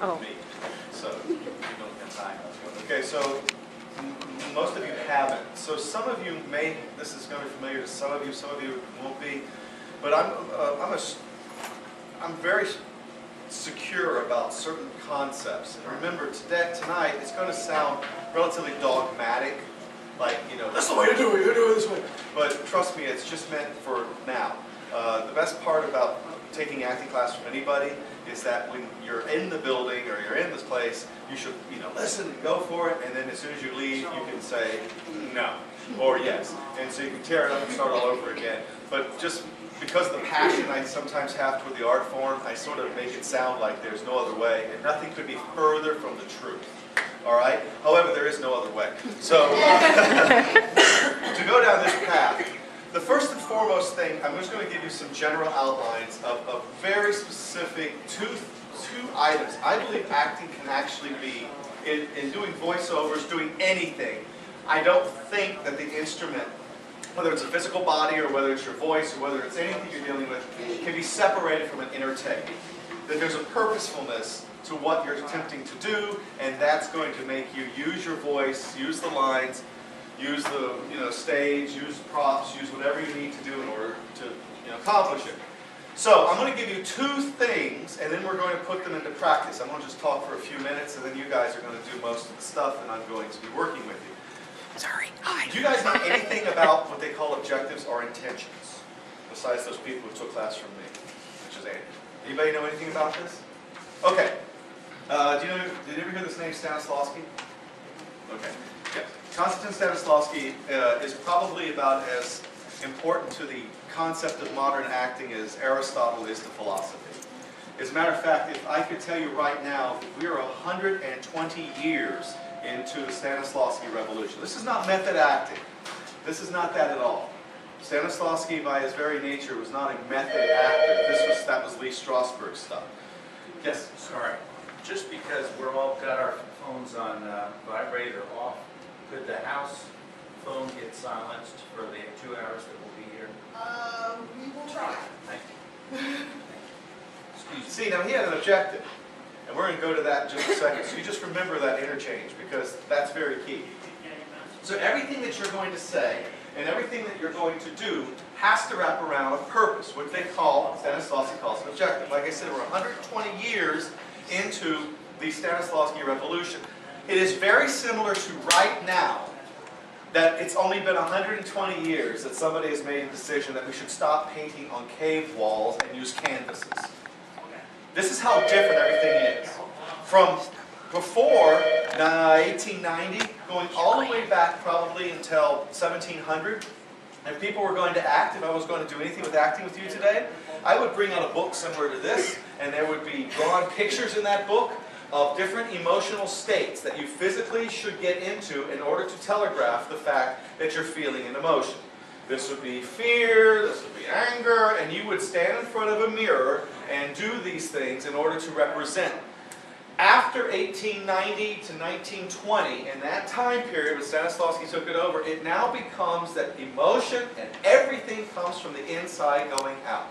with me. So you don't get time. Okay, so most of you haven't. So some of you may, this is going to be familiar to some of you won't be. But I'm very secure about certain concepts. And remember, tonight, it's going to sound relatively dogmatic. Like, you know, that's the way to do it, you do it this way. But trust me, it's just meant for now. The best part about taking acting class from anybody is that when you're in the building or you're in this place, you should, you know, listen and go for it, and then as soon as you leave, you can say no or yes. And so you can tear it up and start all over again. But just because of the passion I sometimes have toward the art form, I sort of make it sound like there's no other way, and nothing could be further from the truth. All right? However, there is no other way. So, to go down this path, the first and foremost thing, I'm just going to give you some general outlines of very specific two items. I believe acting can actually be, in doing voiceovers, doing anything. I don't think that the instrument, whether it's a physical body or whether it's your voice or whether it's anything you're dealing with, can be separated from an inner take. That there's a purposefulness to what you're attempting to do, and that's going to make you use your voice, use the lines, use the stage, use props, use whatever you need to do in order to accomplish it. So I'm going to give you two things, and then we're going to put them into practice. I'm going to just talk for a few minutes, and then you guys are going to do most of the stuff, and I'm going to be working with you. Sorry. Hi. Do you guys know anything about what they call objectives or intentions, besides those people who took class from me, which is Andy? Anybody know anything about this? Okay. Did you ever hear this name, Stanislavski? Okay. Yeah. Constantin Stanislavski is probably about as important to the concept of modern acting as Aristotle is to philosophy. As a matter of fact, if I could tell you right now, we are 120 years into the Stanislavski revolution. This is not method acting. This is not that at all. Stanislavski, by his very nature, was not a method actor. That was Lee Strasberg stuff. Yes? Sorry. Just because we're all got our phones on vibrate or off, could the house phone get silenced for the 2 hours that we'll be here? We will try. Thank you. Excuse me. See, now he had an objective, and we're going to go to that in just a second. So you just remember that interchange, because that's very key. So everything that you're going to say and everything that you're going to do has to wrap around a purpose, which they call, Stanislavski calls an objective. Like I said, we're 120 years into the Stanislavski revolution. It is very similar to right now that it's only been 120 years that somebody has made a decision that we should stop painting on cave walls and use canvases. This is how different everything is. From before 1890, going all the way back probably until 1700, if people were going to act, if I was going to do anything with acting with you today, I would bring out a book similar to this, and there would be drawn pictures in that book of different emotional states that you physically should get into in order to telegraph the fact that you're feeling an emotion. This would be fear, this would be anger, and you would stand in front of a mirror and do these things in order to represent. After 1890 to 1920, in that time period when Stanislavski took it over, it now becomes that emotion and everything comes from the inside going out.